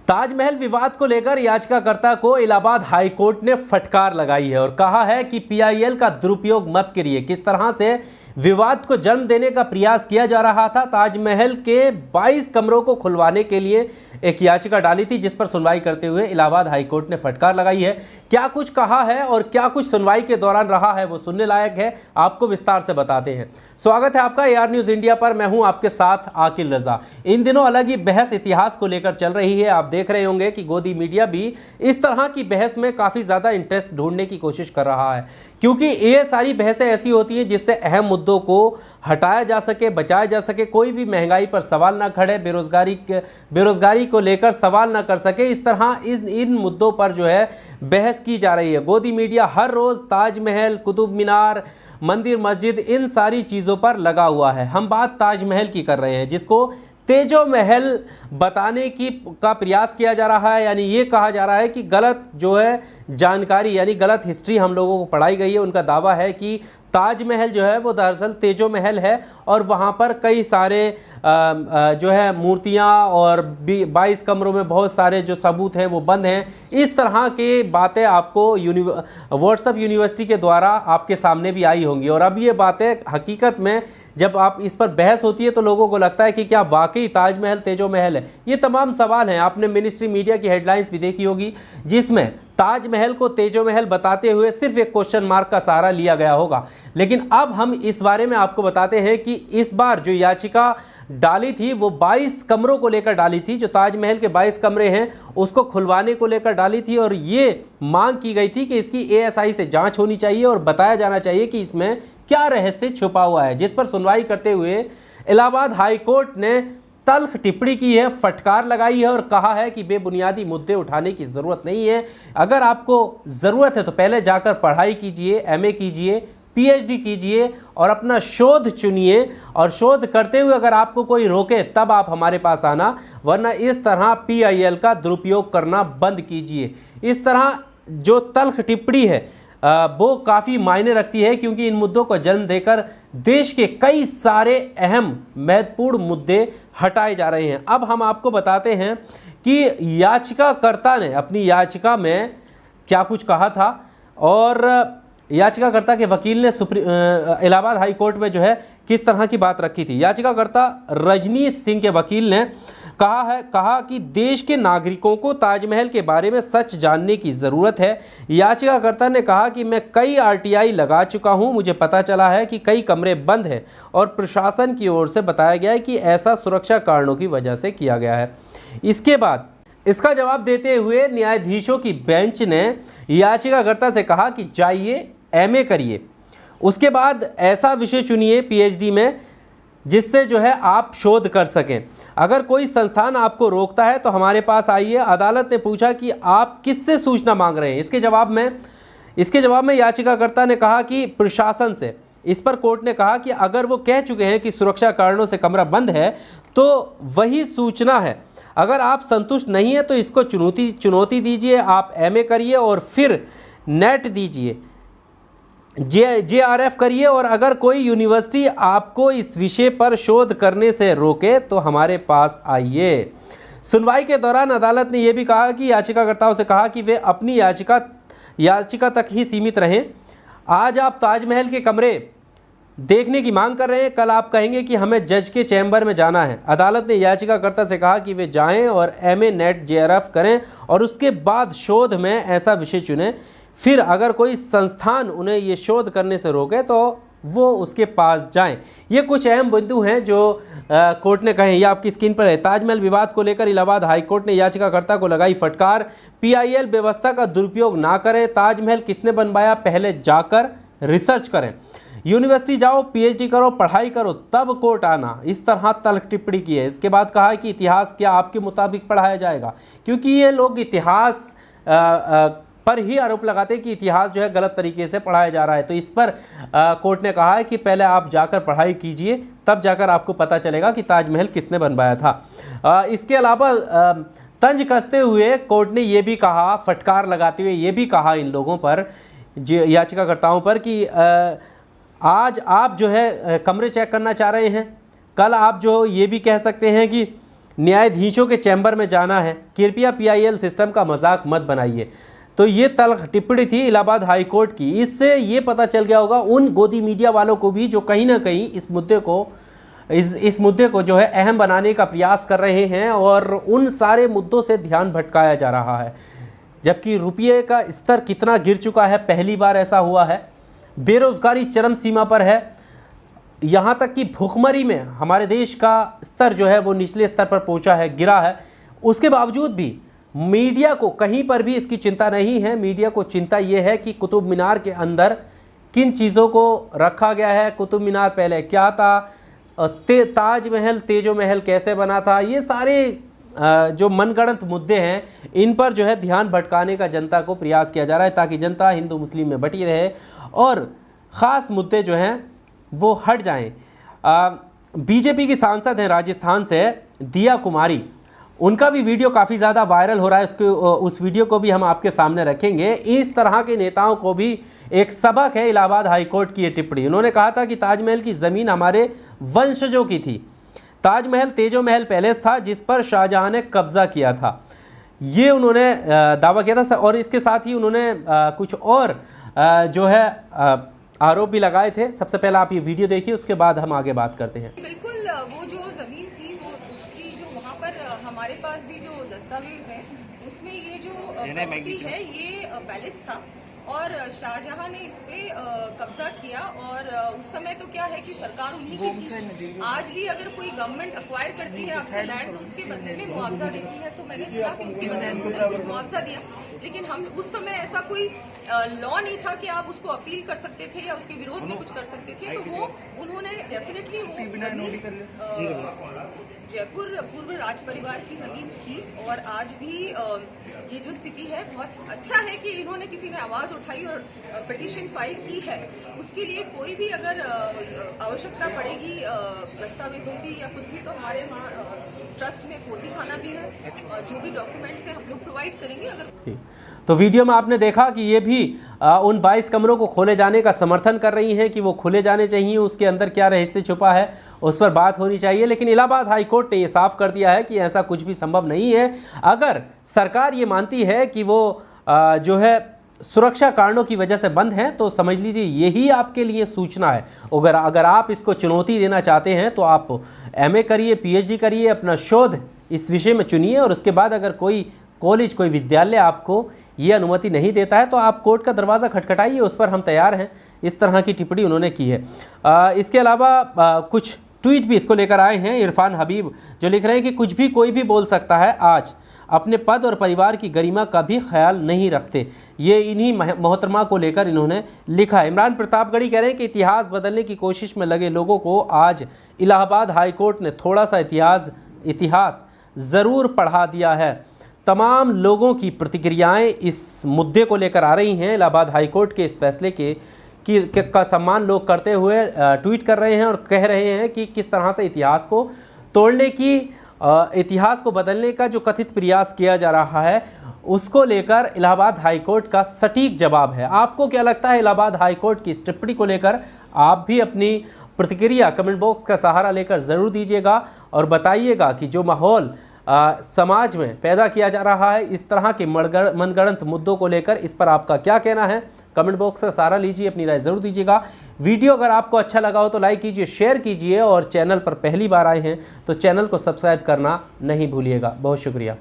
ताजमहल विवाद को लेकर याचिकाकर्ता को इलाहाबाद हाई कोर्ट ने फटकार लगाई है और कहा है कि पीआईएल का दुरुपयोग मत करिए। किस तरह से विवाद को जन्म देने का प्रयास किया जा रहा था। ताजमहल के 22 कमरों को खुलवाने के लिए एक याचिका डाली थी, जिस पर सुनवाई करते हुए इलाहाबाद हाई कोर्ट ने फटकार लगाई है। क्या कुछ कहा है और क्या कुछ सुनवाई के दौरान रहा है वो सुनने लायक है, आपको विस्तार से बताते हैं। स्वागत है आपका AR न्यूज़ इंडिया पर, मैं हूं आपके साथ आकिल रजा। इन दिनों अलग ही बहस इतिहास को लेकर चल रही है। आप देख रहे होंगे कि गोदी मीडिया भी इस तरह की बहस में काफ़ी ज़्यादा इंटरेस्ट ढूंढने की कोशिश कर रहा है, क्योंकि ये सारी बहसें ऐसी होती हैं जिससे अहम मुद्दों को हटाया जा सके, बचाया जा सके, कोई भी महंगाई पर सवाल ना खड़े, बेरोजगारी को लेकर सवाल ना कर सके। इस तरह इन मुद्दों पर जो है बहस की जा रही है। गोदी मीडिया हर रोज़ ताजमहल, कुतुब मीनार, मंदिर, मस्जिद, इन सारी चीज़ों पर लगा हुआ है। हम बात ताजमहल की कर रहे हैं, जिसको तेजो महल बताने का प्रयास किया जा रहा है। यानी ये कहा जा रहा है कि गलत जो है जानकारी, यानी गलत हिस्ट्री हम लोगों को पढ़ाई गई है। उनका दावा है कि ताजमहल जो है वो दरअसल तेजो महल है और वहाँ पर कई सारे जो है मूर्तियाँ और 22 कमरों में बहुत सारे जो सबूत हैं वो बंद हैं। इस तरह की बातें आपको व्हाट्सएप यूनिवर्सिटी के द्वारा आपके सामने भी आई होंगी। और अब ये बातें हकीकत में जब आप इस पर बहस होती है तो लोगों को लगता है कि क्या वाकई ताजमहल तेजो महल है। ये तमाम सवाल हैं। आपने मिनिस्ट्री मीडिया की हेडलाइंस भी देखी होगी, जिसमें ताजमहल को तेजो महल बताते हुए सिर्फ एक क्वेश्चन मार्क का सहारा लिया गया होगा। लेकिन अब हम इस बारे में आपको बताते हैं कि इस बार जो याचिका डाली थी वो 22 कमरों को लेकर डाली थी। जो ताजमहल के 22 कमरे हैं उसको खुलवाने को लेकर डाली थी और ये मांग की गई थी कि इसकी ASI से जांच होनी चाहिए और बताया जाना चाहिए कि इसमें क्या रहस्य छुपा हुआ है। जिस पर सुनवाई करते हुए इलाहाबाद हाई कोर्ट ने तल्ख टिप्पणी की है, फटकार लगाई है और कहा है कि बेबुनियादी मुद्दे उठाने की ज़रूरत नहीं है। अगर आपको ज़रूरत है तो पहले जाकर पढ़ाई कीजिए, MA कीजिए, PhD कीजिए और अपना शोध चुनिए। और शोध करते हुए अगर आपको कोई रोके तब आप हमारे पास आना, वरना इस तरह PIL का दुरुपयोग करना बंद कीजिए। इस तरह जो तल्ख टिप्पणी है वो काफ़ी मायने रखती है, क्योंकि इन मुद्दों को जन्म देकर देश के कई सारे अहम महत्वपूर्ण मुद्दे हटाए जा रहे हैं। अब हम आपको बताते हैं कि याचिकाकर्ता ने अपनी याचिका में क्या कुछ कहा था और याचिकाकर्ता के वकील ने इलाहाबाद हाई कोर्ट में जो है किस तरह की बात रखी थी। याचिकाकर्ता रजनीश सिंह के वकील ने कहा कि देश के नागरिकों को ताजमहल के बारे में सच जानने की ज़रूरत है। याचिकाकर्ता ने कहा कि मैं कई RTI लगा चुका हूं, मुझे पता चला है कि कई कमरे बंद हैं और प्रशासन की ओर से बताया गया है कि ऐसा सुरक्षा कारणों की वजह से किया गया है। इसके बाद इसका जवाब देते हुए न्यायाधीशों की बेंच ने याचिकाकर्ता से कहा कि जाइए MA करिए, उसके बाद ऐसा विषय चुनिए PhD में जिससे जो है आप शोध कर सकें। अगर कोई संस्थान आपको रोकता है तो हमारे पास आइए। अदालत ने पूछा कि आप किससे सूचना मांग रहे हैं। इसके जवाब में याचिकाकर्ता ने कहा कि प्रशासन से। इस पर कोर्ट ने कहा कि अगर वो कह चुके हैं कि सुरक्षा कारणों से कमरा बंद है तो वही सूचना है। अगर आप संतुष्ट नहीं है तो इसको चुनौती दीजिए, आप MA करिए और फिर नेट दीजिए, JRF करिए। और अगर कोई यूनिवर्सिटी आपको इस विषय पर शोध करने से रोके तो हमारे पास आइए। सुनवाई के दौरान अदालत ने यह भी कहा कि याचिकाकर्ताओं से कहा कि वे अपनी याचिका तक ही सीमित रहें। आज आप ताजमहल के कमरे देखने की मांग कर रहे हैं, कल आप कहेंगे कि हमें जज के चैम्बर में जाना है। अदालत ने याचिकाकर्ता से कहा कि वे जाएं और MA नेट JRF करें और उसके बाद शोध में ऐसा विषय चुनें। फिर अगर कोई संस्थान उन्हें ये शोध करने से रोके तो वो उसके पास जाएं। ये कुछ अहम बिंदु हैं जो कोर्ट ने कहे। ये आपकी स्क्रीन पर है। ताजमहल विवाद को लेकर इलाहाबाद हाई कोर्ट ने याचिकाकर्ता को लगाई फटकार। PIL व्यवस्था का दुरुपयोग ना करें। ताजमहल किसने बनवाया, पहले जाकर रिसर्च करें। यूनिवर्सिटी जाओ, PhD करो, पढ़ाई करो, तब कोर्ट आना। इस तरह तल्ख टिप्पणी की है। इसके बाद कहा है कि इतिहास क्या आपके मुताबिक पढ़ाया जाएगा, क्योंकि ये लोग इतिहास पर ही आरोप लगाते हैं कि इतिहास जो है गलत तरीके से पढ़ाया जा रहा है। तो इस पर कोर्ट ने कहा है कि पहले आप जाकर पढ़ाई कीजिए, तब जाकर आपको पता चलेगा कि ताजमहल किसने बनवाया था। इसके अलावा तंज कसते हुए कोर्ट ने यह भी कहा, फटकार लगाते हुए ये भी कहा इन लोगों पर, याचिकाकर्ताओं पर, कि आज आप जो है कमरे चेक करना चाह रहे हैं, कल आप जो ये भी कह सकते हैं कि न्यायाधीशों के चैम्बर में जाना है, कृपया PIL सिस्टम का मजाक मत बनाइए। तो ये तल्ख टिप्पणी थी इलाहाबाद हाई कोर्ट की। इससे ये पता चल गया होगा उन गोदी मीडिया वालों को भी जो कहीं ना कहीं इस मुद्दे को जो है अहम बनाने का प्रयास कर रहे हैं और उन सारे मुद्दों से ध्यान भटकाया जा रहा है। जबकि रुपये का स्तर कितना गिर चुका है, पहली बार ऐसा हुआ है। बेरोजगारी चरम सीमा पर है, यहाँ तक कि भुखमरी में हमारे देश का स्तर जो है वो निचले स्तर पर पहुँचा है, गिरा है। उसके बावजूद भी मीडिया को कहीं पर भी इसकी चिंता नहीं है। मीडिया को चिंता ये है कि कुतुब मीनार के अंदर किन चीज़ों को रखा गया है, कुतुब मीनार पहले क्या था, ताजमहल तेजो महल कैसे बना था, ये सारे जो मनगढ़ंत मुद्दे हैं इन पर जो है ध्यान भटकाने का जनता को प्रयास किया जा रहा है ताकि जनता हिंदू मुस्लिम में बटी रहे और ख़ास मुद्दे जो हैं वो हट जाएं। बीजेपी की सांसद हैं राजस्थान से दिया कुमारी, उनका भी वीडियो काफ़ी ज़्यादा वायरल हो रहा है। उस वीडियो को भी हम आपके सामने रखेंगे। इस तरह के नेताओं को भी एक सबक है इलाहाबाद हाई कोर्ट की ये टिप्पणी। उन्होंने कहा था कि ताजमहल की ज़मीन हमारे वंशजों की थी। ताजमहल तेजो महल पैलेस था जिस पर शाहजहां ने कब्जा किया था, ये उन्होंने दावा किया था। और इसके साथ ही उन्होंने कुछ और जो है आरोप भी लगाए थे। सबसे पहले आप ये वीडियो देखिए, उसके बाद हम आगे बात करते हैं। बिल्कुल, वो जो जमीन थी वो उसकी जो वहाँ पर हमारे पास भी जो दस्तावेज है उसमें ये जो प्रॉपर्टी है ये पैलेस था और शाहजहां ने इस पे कब्जा किया। और उस समय तो क्या है कि सरकार उन्हीं की थी। आज भी अगर कोई गवर्नमेंट अक्वायर करती है आपसे लैंड तो उसके बदले में मुआवजा देती है। तो मैंने सुना कि उसके बदले में उन्होंने कुछ मुआवजा दिया, लेकिन हम उस समय ऐसा कोई लॉ नहीं था कि आप उसको अपील कर सकते थे या उसके विरोध में कुछ कर सकते थे। तो वो उन्होंने डेफिनेटली वो जयपुर पूर्व राज परिवार की जमीन थी। और आज भी ये जो स्थिति है बहुत अच्छा है कि इन्होंने किसी ने आवाज उठाई और पिटीशन फाइल की है। उसके लिए कोई भी अगर आवश्यकता पड़ेगी दस्तावेजों की या कुछ भी, तो हमारे वहाँ ट्रस्ट में गोदी खाना भी है, जो भी डॉक्यूमेंट्स है हम लोग प्रोवाइड करेंगे। अगर तो वीडियो में आपने देखा कि ये भी उन 22 कमरों को खोले जाने का समर्थन कर रही हैं कि वो खुले जाने चाहिए, उसके अंदर क्या रहस्य छुपा है उस पर बात होनी चाहिए। लेकिन इलाहाबाद हाई कोर्ट ने ये साफ कर दिया है कि ऐसा कुछ भी संभव नहीं है। अगर सरकार ये मानती है कि वो जो है सुरक्षा कारणों की वजह से बंद हैं तो समझ लीजिए यही आपके लिए सूचना है। अगर आप इसको चुनौती देना चाहते हैं तो आप MA करिए, PhD करिए, अपना शोध इस विषय में चुनिए और उसके बाद अगर कोई कॉलेज, कोई विद्यालय आपको ये अनुमति नहीं देता है तो आप कोर्ट का दरवाज़ा खटखटाइए, उस पर हम तैयार हैं। इस तरह की टिप्पणी उन्होंने की है। इसके अलावा कुछ ट्वीट भी इसको लेकर आए हैं। इरफान हबीब जो लिख रहे हैं कि कुछ भी कोई भी बोल सकता है, आज अपने पद और परिवार की गरिमा का भी ख्याल नहीं रखते। ये इन्हीं मोहतरमा को लेकर इन्होंने लिखा है। इमरान प्रतापगढ़ी कह रहे हैं कि इतिहास बदलने की कोशिश में लगे लोगों को आज इलाहाबाद हाई कोर्ट ने थोड़ा सा इतिहास ज़रूर पढ़ा दिया है। तमाम लोगों की प्रतिक्रियाएं इस मुद्दे को लेकर आ रही हैं। इलाहाबाद हाई कोर्ट के इस फैसले का सम्मान लोग करते हुए ट्वीट कर रहे हैं और कह रहे हैं कि किस तरह से इतिहास को तोड़ने की, इतिहास को बदलने का जो कथित प्रयास किया जा रहा है उसको लेकर इलाहाबाद हाई कोर्ट का सटीक जवाब है। आपको क्या लगता है इलाहाबाद हाई कोर्ट की इस टिप्पणी को लेकर? आप भी अपनी प्रतिक्रिया कमेंट बॉक्स का सहारा लेकर ज़रूर दीजिएगा और बताइएगा कि जो माहौल समाज में पैदा किया जा रहा है इस तरह के मनगढ़ंत मुद्दों को लेकर, इस पर आपका क्या कहना है? कमेंट बॉक्स का सहारा लीजिए, अपनी राय ज़रूर दीजिएगा। वीडियो अगर आपको अच्छा लगा हो तो लाइक कीजिए, शेयर कीजिए और चैनल पर पहली बार आए हैं तो चैनल को सब्सक्राइब करना नहीं भूलिएगा। बहुत शुक्रिया।